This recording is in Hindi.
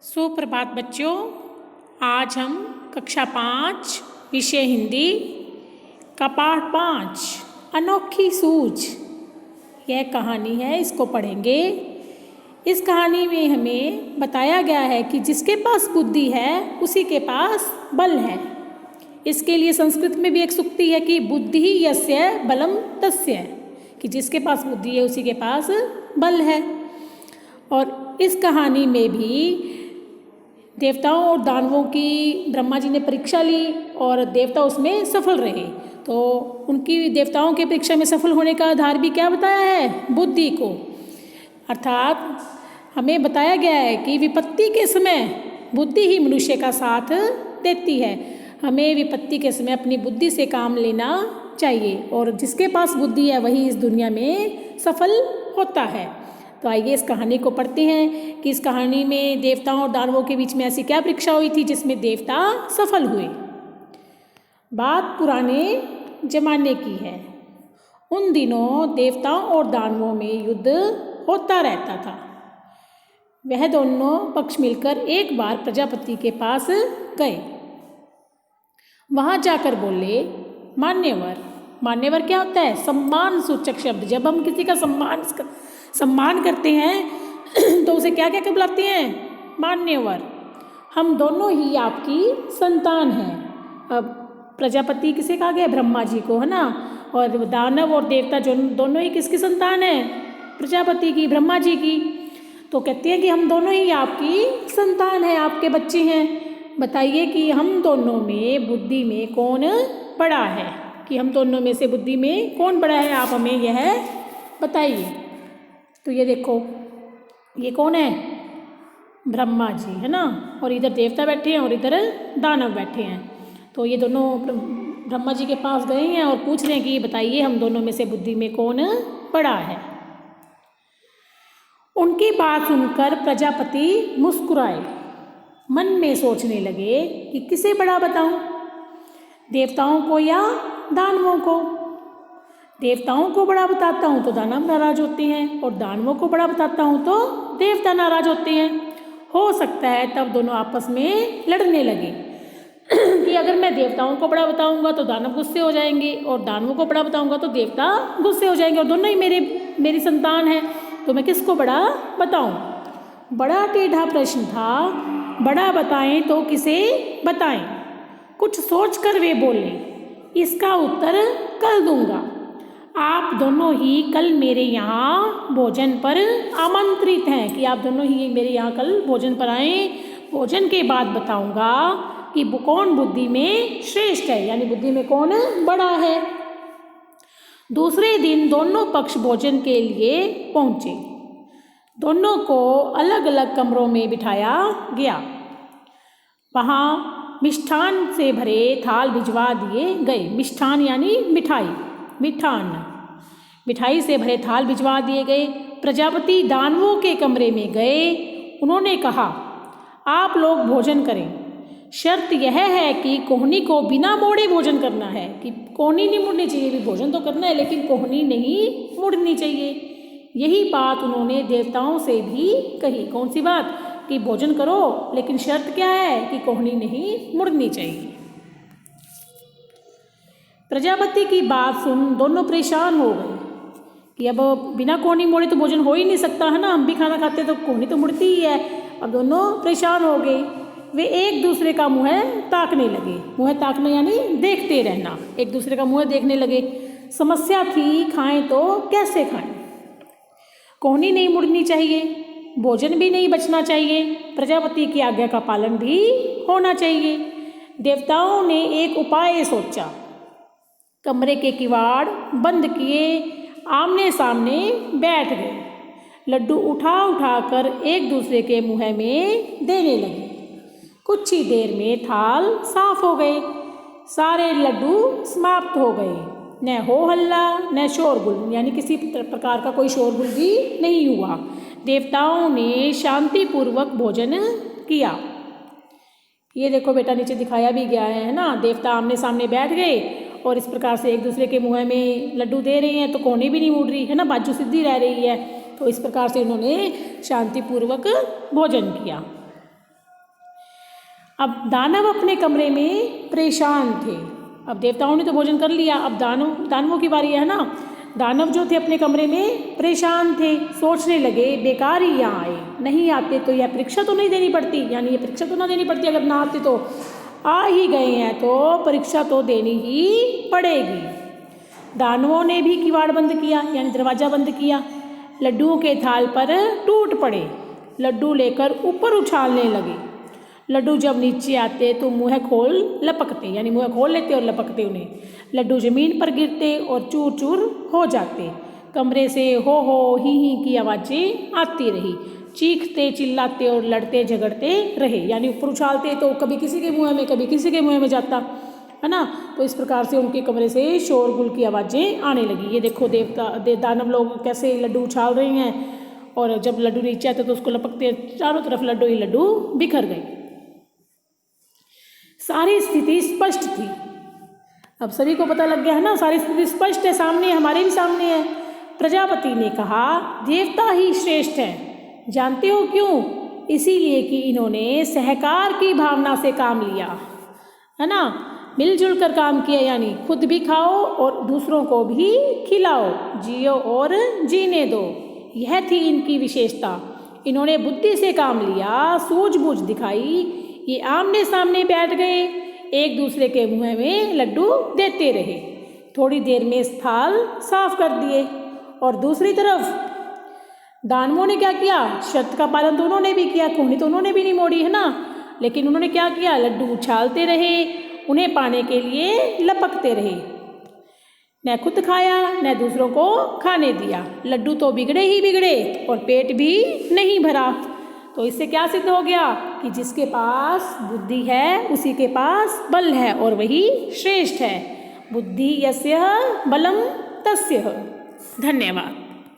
सुप्रभात बच्चों। आज हम कक्षा 5 विषय हिंदी का पाठ 5 अनोखी सूझ यह कहानी है, इसको पढ़ेंगे। इस कहानी में हमें बताया गया है कि जिसके पास बुद्धि है उसी के पास बल है। इसके लिए संस्कृत में भी एक सूक्ति है कि बुद्धि यस्य बलम तस्य, कि जिसके पास बुद्धि है उसी के पास बल है। और इस कहानी में भी देवताओं और दानवों की ब्रह्मा जी ने परीक्षा ली और देवता उसमें सफल रहे। तो उनकी देवताओं के परीक्षा में सफल होने का आधार भी क्या बताया है? बुद्धि को। अर्थात हमें बताया गया है कि विपत्ति के समय बुद्धि ही मनुष्य का साथ देती है। हमें विपत्ति के समय अपनी बुद्धि से काम लेना चाहिए और जिसके पास बुद्धि है वही इस दुनिया में सफल होता है। तो आइए इस कहानी को पढ़ते हैं कि इस कहानी में देवताओं और दानवों के बीच में ऐसी क्या परीक्षा हुई थी जिसमें देवता सफल हुए। बात पुराने जमाने की है। उन दिनों देवताओं और दानवों में युद्ध होता रहता था। वह दोनों पक्ष मिलकर एक बार प्रजापति के पास गए। वहां जाकर बोले, मान्यवर। मान्यवर क्या होता है? सम्मान सूचक शब्द। जब हम किसी का सम्मान करते हैं तो उसे क्या क्या बुलाते हैं? मान्यवर। हम दोनों ही आपकी संतान हैं। अब प्रजापति किसे कहा गया? ब्रह्मा जी को, है ना। और दानव और देवता जो दोनों ही किसकी संतान है? प्रजापति की, ब्रह्मा जी की। तो कहते हैं कि हम दोनों ही आपकी संतान हैं, आपके बच्चे हैं। बताइए कि हम दोनों में बुद्धि में कौन बड़ा है? कि हम दोनों में से बुद्धि में कौन बड़ा है, आप हमें यह बताइए। तो ये देखो, ये कौन है? ब्रह्मा जी, है ना। और इधर देवता बैठे हैं और इधर दानव बैठे हैं। तो ये दोनों ब्रह्मा जी के पास गए हैं और पूछ रहे हैं कि बताइए हम दोनों में से बुद्धि में कौन बड़ा है। उनकी बात सुनकर प्रजापति मुस्कुराए। मन में सोचने लगे कि किसे बड़ा बताऊं, देवताओं को या दानवों को। देवताओं को बड़ा बताता हूँ तो दानव नाराज होते हैं और दानवों को बड़ा बताता हूँ तो देवता नाराज होते हैं। हो सकता है तब दोनों आपस में लड़ने लगे कि अगर मैं देवताओं को बड़ा बताऊंगा तो दानव गुस्से हो जाएंगे और दानवों को बड़ा बताऊंगा तो देवता गुस्से हो जाएंगे और दोनों ही मेरी संतान है, तो मैं किसको बड़ा बताऊं? बड़ा टेढ़ा प्रश्न था। बड़ा बताएं तो किसे बताएं? कुछ सोच कर वे बोले, इसका उत्तर कल दूंगा। आप दोनों ही कल मेरे यहाँ भोजन पर आमंत्रित हैं, कि आप दोनों ही मेरे यहाँ कल भोजन पर आएँ। भोजन के बाद बताऊंगा कि कौन बुद्धि में श्रेष्ठ है, यानी बुद्धि में कौन बड़ा है। दूसरे दिन दोनों पक्ष भोजन के लिए पहुँचे। दोनों को अलग अलग कमरों में बिठाया गया। वहाँ मिष्ठान से भरे थाल भिजवा दिए गए। मिष्ठान यानी मिठाई, मिठाई से भरे थाल भिजवा दिए गए। प्रजापति दानवों के कमरे में गए। उन्होंने कहा, आप लोग भोजन करें। शर्त यह है कि कोहनी को बिना मोड़े भोजन करना है, कि कोहनी नहीं मुड़नी चाहिए। भी भोजन तो करना है लेकिन कोहनी नहीं मुड़नी चाहिए। यही बात उन्होंने देवताओं से भी कही। कौन सी बात? कि भोजन करो लेकिन शर्त क्या है? कि कोहनी नहीं मुड़नी चाहिए। प्रजापति की बात सुन दोनों परेशान हो गए कि अब बिना कोहनी मोड़े तो भोजन हो ही नहीं सकता, है ना। हम भी खाना खाते तो कोहनी तो मुड़ती ही है। अब दोनों परेशान हो गए। वे एक दूसरे का मुँह ताकने लगे। मुँह ताकना यानी देखते रहना। एक दूसरे का मुँह देखने लगे। समस्या थी, खाएं तो कैसे खाएं? कोहनी नहीं मुड़नी चाहिए, भोजन भी नहीं बचना चाहिए, प्रजापति की आज्ञा का पालन भी होना चाहिए। देवताओं ने एक उपाय सोचा। कमरे के किवाड़ बंद किए, आमने सामने बैठ गए। लड्डू उठा कर एक दूसरे के मुंह में देने लगे। कुछ ही देर में थाल साफ हो गए। सारे लड्डू समाप्त हो गए। न हो हल्ला न शोरगुल, यानी किसी प्रकार का कोई शोरगुल भी नहीं हुआ। देवताओं ने शांतिपूर्वक भोजन किया। ये देखो बेटा, नीचे दिखाया भी गया है ना। देवता आमने सामने बैठ गए और इस प्रकार से एक दूसरे के मुँह में लड्डू दे रहे हैं, तो कोहनी भी नहीं मुड़ रही, है ना, बाजू सीधी रह रही है। तो इस प्रकार से उन्होंने शांतिपूर्वक भोजन किया। अब दानव अपने कमरे में परेशान थे। अब देवताओं ने तो भोजन कर लिया, अब दानवों की बारी है ना। दानव जो थे अपने कमरे में परेशान थे, सोचने लगे बेकार ही यहाँ आए, नहीं आते तो यह परीक्षा तो नहीं देनी पड़ती, यानी ये परीक्षा तो ना देनी पड़ती, अगर ना आते तो आ ही गए हैं तो परीक्षा तो देनी ही पड़ेगी। दानवों ने भी किवाड़ बंद किया, यानी दरवाज़ा बंद किया। लड्डुओं के थाल पर टूट पड़े, लड्डू लेकर ऊपर उछालने लगे। लड्डू जब नीचे आते तो मुँह खोल लपकते, यानी मुँह खोल लेते और लपकते उन्हें। लड्डू ज़मीन पर गिरते और चूर चूर हो जाते। कमरे से हो ही की आवाज़ें आती रही। चीखते चिल्लाते और लड़ते झगड़ते रहे, यानी ऊपर उछालते तो कभी किसी के मुँह में कभी किसी के मुँह में जाता है ना। तो इस प्रकार से उनके कमरे से शोरगुल की आवाज़ें आने लगी। ये देखो दानव लोग कैसे लड्डू उछाल रहे हैं, और जब लड्डू नीचे आते तो उसको लपकते, चारों तरफ लड्डू ही लड्डू बिखर गए। सारी स्थिति स्पष्ट थी। अब सभी को पता लग गया है ना, सारी स्थिति स्पष्ट है, सामने, हमारे भी सामने है। प्रजापति ने कहा देवता ही श्रेष्ठ है, जानते हो क्यों? इसीलिए कि इन्होंने सहकार की भावना से काम लिया, है ना, मिलजुल कर काम किया, यानी खुद भी खाओ और दूसरों को भी खिलाओ, जियो और जीने दो। यह थी इनकी विशेषता। इन्होंने बुद्धि से काम लिया, सूझबूझ दिखाई। ये आमने सामने बैठ गए, एक दूसरे के मुँह में लड्डू देते रहे। थोड़ी देर में स्थाल साफ कर दिए। और दूसरी तरफ दानवों ने क्या किया? शर्त का पालन तो उन्होंने भी किया, खूनी तो उन्होंने भी नहीं मोड़ी, है ना, लेकिन उन्होंने क्या किया? लड्डू उछालते रहे, उन्हें पाने के लिए लपकते रहे। न खुद खाया न दूसरों को खाने दिया। लड्डू तो बिगड़े ही बिगड़े और पेट भी नहीं भरा। तो इससे क्या सिद्ध हो गया कि जिसके पास बुद्धि है उसी के पास बल है और वही श्रेष्ठ है। बुद्धि यस्य बलम तस्य। धन्यवाद।